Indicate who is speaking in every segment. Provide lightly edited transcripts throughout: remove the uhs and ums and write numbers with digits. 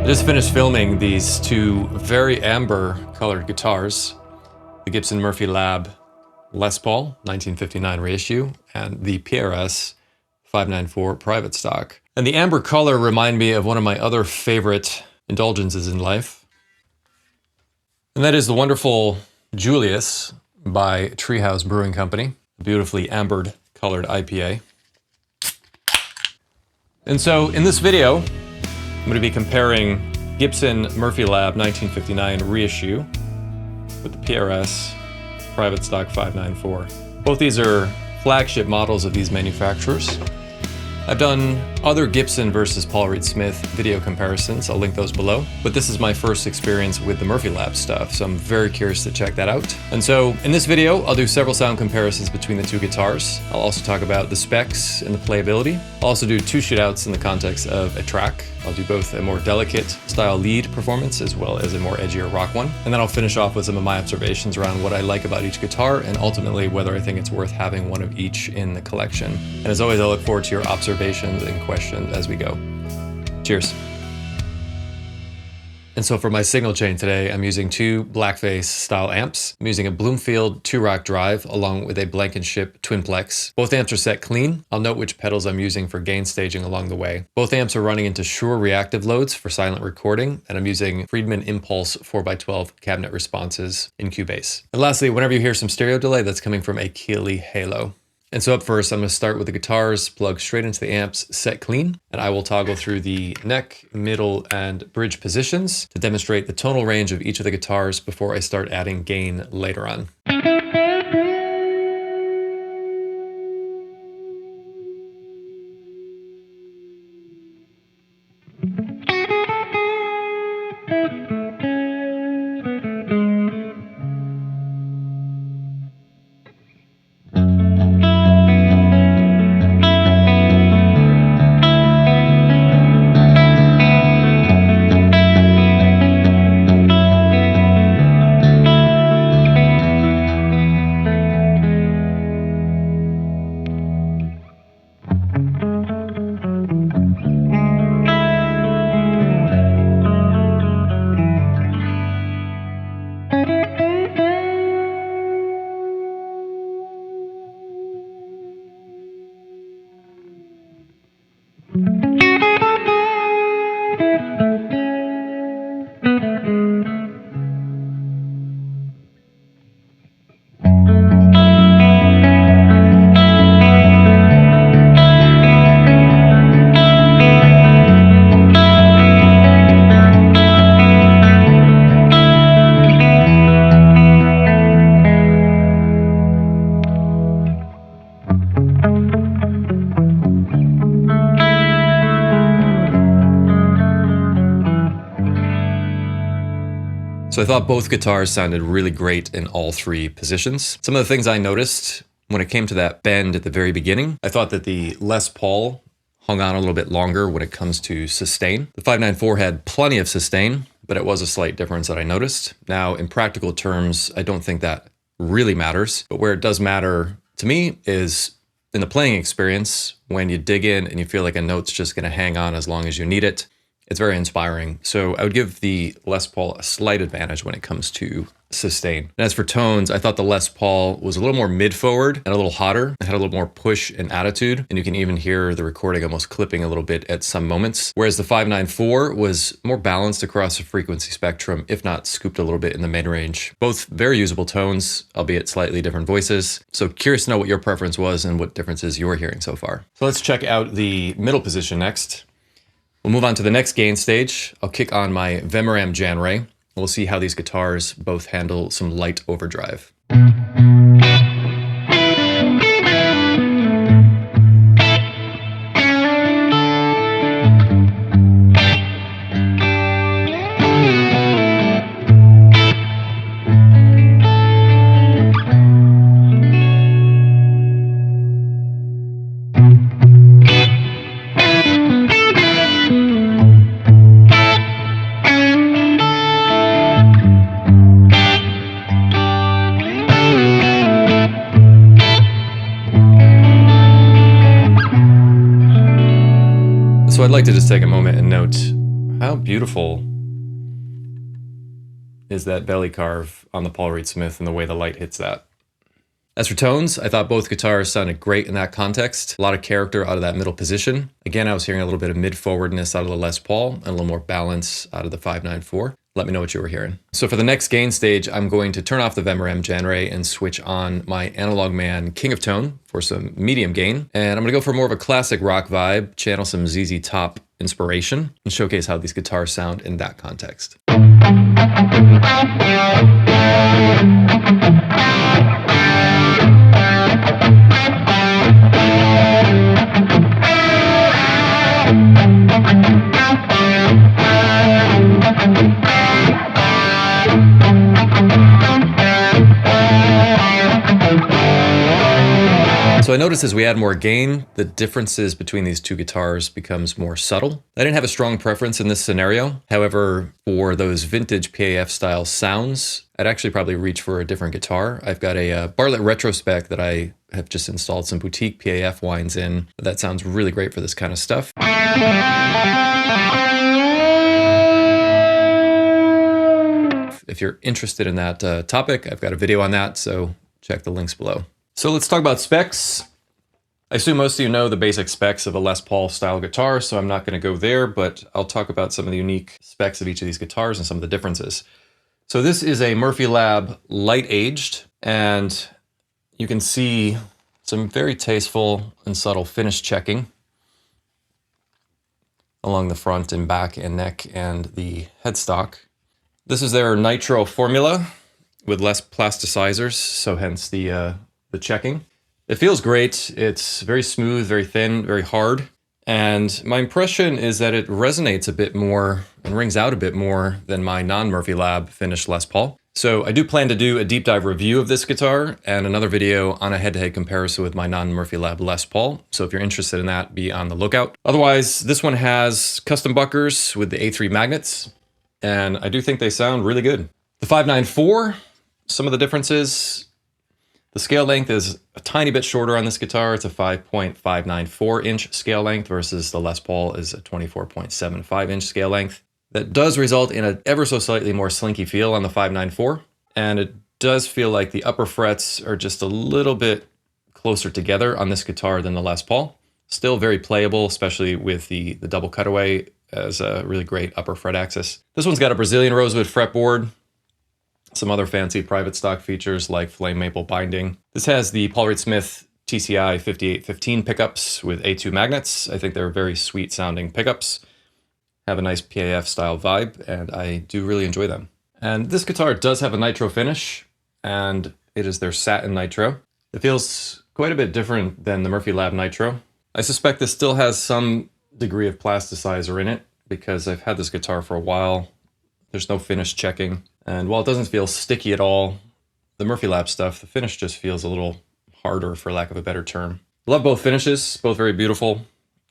Speaker 1: I just finished filming these two very amber colored guitars, the Gibson Murphy Lab Les Paul 1959 reissue and the PRS 594 private stock. And the amber color remind me of one of my other favorite indulgences in life. And that is the wonderful Julius by Treehouse Brewing Company, a beautifully ambered colored IPA. And so in this video, I'm going to be comparing Gibson Murphy Lab 1959 reissue with the PRS private stock 594. Both these are flagship models of these manufacturers. I've done other Gibson versus Paul Reed Smith video comparisons. I'll link those below. But this is my first experience with the Murphy Lab stuff, so I'm very curious to check that out. And so in this video, I'll do several sound comparisons between the two guitars. I'll also talk about the specs and the playability. I'll also do two shootouts in the context of a track. I'll do both a more delicate style lead performance as well as a more edgier rock one. And then I'll finish off with some of my observations around what I like about each guitar and ultimately whether I think it's worth having one of each in the collection. And as always, I look forward to your observations and questions as we go. Cheers. And so for my signal chain today, I'm using two Blackface style amps. I'm using a Bloomfield 2-rack drive along with a Blankenship Twinplex. Both amps are set clean. I'll note which pedals I'm using for gain staging along the way. Both amps are running into Shure reactive loads for silent recording, and I'm using Friedman Impulse 4x12 cabinet responses in Cubase. And lastly, whenever you hear some stereo delay, that's coming from a Keeley Halo. And so up first, I'm going to start with the guitars, plug straight into the amps, set clean, and I will toggle through the neck, middle, and bridge positions to demonstrate the tonal range of each of the guitars before I start adding gain later on. So I thought both guitars sounded really great in all three positions. Some of the things I noticed when it came to that bend at the very beginning, I thought that the Les Paul hung on a little bit longer when it comes to sustain. The 594 had plenty of sustain, but it was a slight difference that I noticed. Now, in practical terms, I don't think that really matters, but where it does matter to me is in the playing experience, when you dig in and you feel like a note's just gonna hang on as long as you need it. It's very inspiring. So I would give the Les Paul a slight advantage when it comes to sustain. And as for tones, I thought the Les Paul was a little more mid-forward and a little hotter. It had a little more push and attitude, and you can even hear the recording almost clipping a little bit at some moments. Whereas the 594 was more balanced across the frequency spectrum, if not scooped a little bit in the mid-range. Both very usable tones, albeit slightly different voices. So curious to know what your preference was and what differences you're hearing so far. So let's check out the middle position next. We'll move on to the next gain stage. I'll kick on my Vemoram Jan Ray. We'll see how these guitars both handle some light overdrive. So I'd like to just take a moment and note How beautiful is that belly carve on the Paul Reed Smith and the way the light hits that. As for tones, I thought both guitars sounded great in that context. A lot of character out of that middle position. Again, I was hearing a little bit of mid-forwardness out of the Les Paul and a little more balance out of the 594. Let me know what you were hearing. So for the next gain stage, I'm going to turn off the Vemerem Janray and switch on my Analog Man King of Tone for some medium gain. And I'm gonna go for more of a classic rock vibe, channel some ZZ Top inspiration, and showcase how these guitars sound in that context. So I noticed as we add more gain, the differences between these two guitars becomes more subtle. I didn't have a strong preference in this scenario. However, for those vintage PAF style sounds, I'd actually probably reach for a different guitar. I've got a Bartlett Retrospec that I have just installed some boutique PAF winds in. That sounds really great for this kind of stuff. If you're interested in that topic, I've got a video on that, so check the links below. So let's talk about specs. I assume most of you know the basic specs of a Les Paul style guitar, so I'm not going to go there, but I'll talk about some of the unique specs of each of these guitars and some of the differences. So this is a Murphy Lab light aged, and you can see some very tasteful and subtle finish checking along the front and back and neck and the headstock. This is their nitro formula with less plasticizers, so hence the checking. It feels great. It's very smooth, very thin, very hard. And my impression is that it resonates a bit more and rings out a bit more than my non-Murphy Lab finished Les Paul. So I do plan to do a deep dive review of this guitar and another video on a head-to-head comparison with my non-Murphy Lab Les Paul. So if you're interested in that, be on the lookout. Otherwise, this one has custom buckers with the A3 magnets, and I do think they sound really good. The 594, some of the differences. The scale length is a tiny bit shorter on this guitar. It's a 5.594 inch scale length versus the Les Paul is a 24.75 inch scale length. That does result in an ever so slightly more slinky feel on the 594. And it does feel like the upper frets are just a little bit closer together on this guitar than the Les Paul. Still very playable, especially with the double cutaway as a really great upper fret axis. This one's got a Brazilian rosewood fretboard. Some other fancy private stock features like flame maple binding. This has the Paul Reed Smith TCI 5815 pickups with A2 magnets. I think they're very sweet sounding pickups. Have a nice PAF style vibe, and I do really enjoy them. And this guitar does have a nitro finish, and it is their satin nitro. It feels quite a bit different than the Murphy Lab nitro. I suspect this still has some degree of plasticizer in it because I've had this guitar for a while. There's no finish checking. And while it doesn't feel sticky at all, the Murphy Lab stuff, the finish just feels a little harder, for lack of a better term. Love both finishes, both very beautiful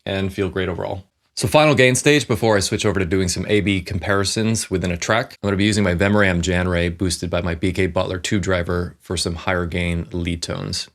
Speaker 1: and feel great overall. So final gain stage before I switch over to doing some A-B comparisons within a track. I'm going to be using my Vemerem Janray boosted by my BK Butler tube driver for some higher gain lead tones.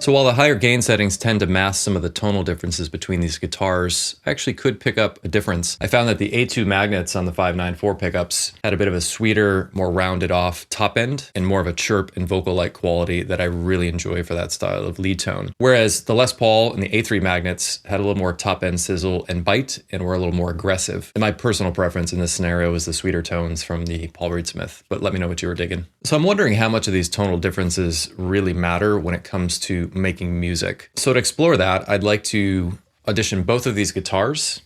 Speaker 1: So while the higher gain settings tend to mask some of the tonal differences between these guitars, I actually could pick up a difference. I found that the A2 magnets on the 594 pickups had a bit of a sweeter, more rounded off top end and more of a chirp and vocal-like quality that I really enjoy for that style of lead tone. Whereas the Les Paul and the A3 magnets had a little more top end sizzle and bite and were a little more aggressive. And my personal preference in this scenario was the sweeter tones from the Paul Reed Smith, but let me know what you were digging. So I'm wondering how much of these tonal differences really matter when it comes to making music. So to explore that, I'd like to audition both of these guitars,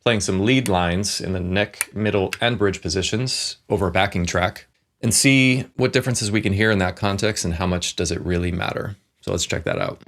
Speaker 1: playing some lead lines in the neck, middle, and bridge positions over a backing track, and see what differences we can hear in that context and how much does it really matter. So let's check that out.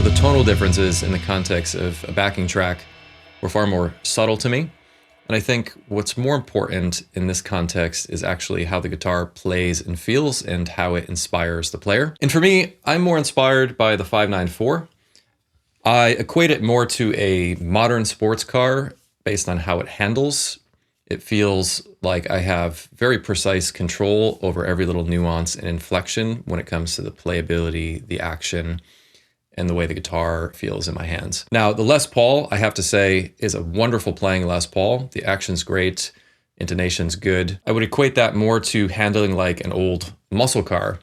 Speaker 1: So the tonal differences in the context of a backing track were far more subtle to me. And I think what's more important in this context is actually how the guitar plays and feels and how it inspires the player. And for me, I'm more inspired by the 594. I equate it more to a modern sports car based on how it handles. It feels like I have very precise control over every little nuance and inflection when it comes to the playability, the action, and the way the guitar feels in my hands. Now, the Les Paul, I have to say, is a wonderful playing Les Paul. The action's great, intonation's good. I would equate that more to handling like an old muscle car.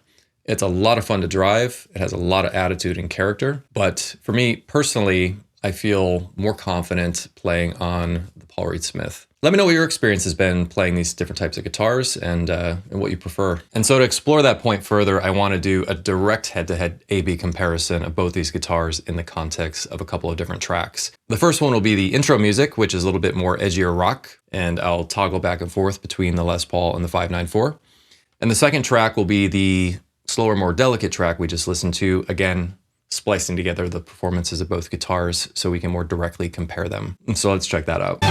Speaker 1: It's a lot of fun to drive. It has a lot of attitude and character. But for me personally, I feel more confident playing on the Paul Reed Smith. Let me know what your experience has been playing these different types of guitars and what you prefer. And so to explore that point further, I want to do a direct head-to-head A/B comparison of both these guitars in the context of a couple of different tracks. The first one will be the intro music, which is a little bit more edgier rock, and I'll toggle back and forth between the Les Paul and the 594. And the second track will be the slower, more delicate track we just listened to, again, splicing together the performances of both guitars so we can more directly compare them. And so let's check that out.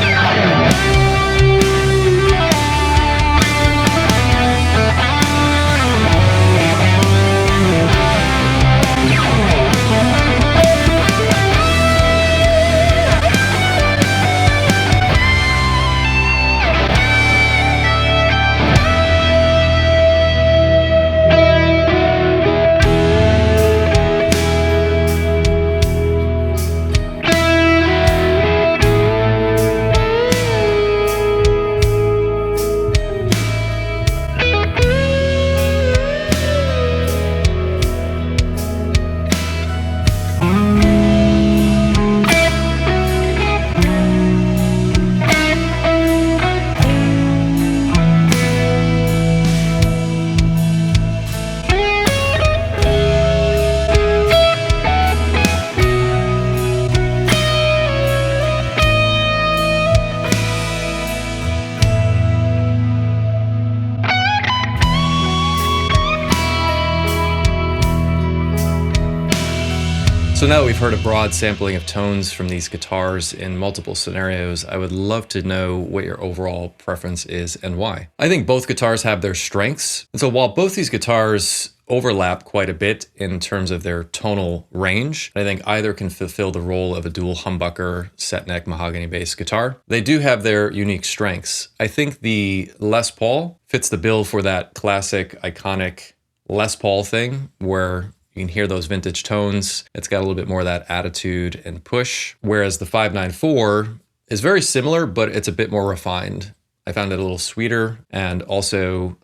Speaker 1: So now that we've heard a broad sampling of tones from these guitars in multiple scenarios, I would love to know what your overall preference is and why. I think both guitars have their strengths. And so while both these guitars overlap quite a bit in terms of their tonal range, I think either can fulfill the role of a dual humbucker, set neck, mahogany bass guitar. They do have their unique strengths. I think the Les Paul fits the bill for that classic, iconic Les Paul thing where you can hear those vintage tones. It's got a little bit more of that attitude and push. Whereas the 594 is very similar, but it's a bit more refined. I found it a little sweeter and also,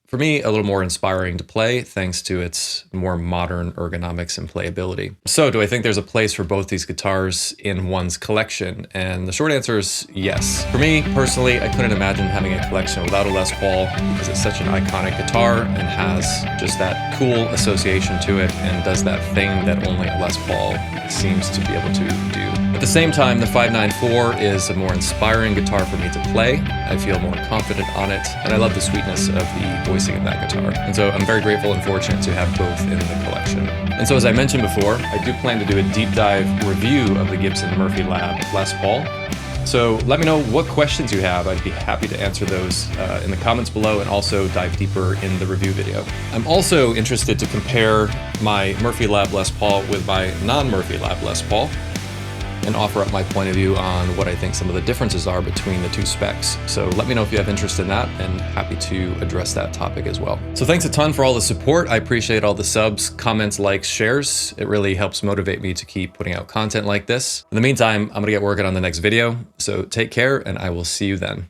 Speaker 1: for me, a little more inspiring to play thanks to its more modern ergonomics and playability. So do I think there's a place for both these guitars in one's collection? And the short answer is yes. For me, personally, I couldn't imagine having a collection without a Les Paul because it's such an iconic guitar and has just that cool association to it and does that thing that only a Les Paul seems to be able to do. At the same time, the 594 is a more inspiring guitar for me to play. I feel more confident on it, and I love the sweetness of the voicing of that guitar. And so I'm very grateful and fortunate to have both in the collection. And so as I mentioned before, I do plan to do a deep dive review of the Gibson Murphy Lab Les Paul. So let me know what questions you have. I'd be happy to answer those in the comments below and also dive deeper in the review video. I'm also interested to compare my Murphy Lab Les Paul with my non-Murphy Lab Les Paul and offer up my point of view on what I think some of the differences are between the two specs. So let me know if you have interest in that, and happy to address that topic as well. So thanks a ton for all the support. I appreciate all the subs, comments, likes, shares. It really helps motivate me to keep putting out content like this. In the meantime, I'm gonna get working on the next video. So take care, and I will see you then.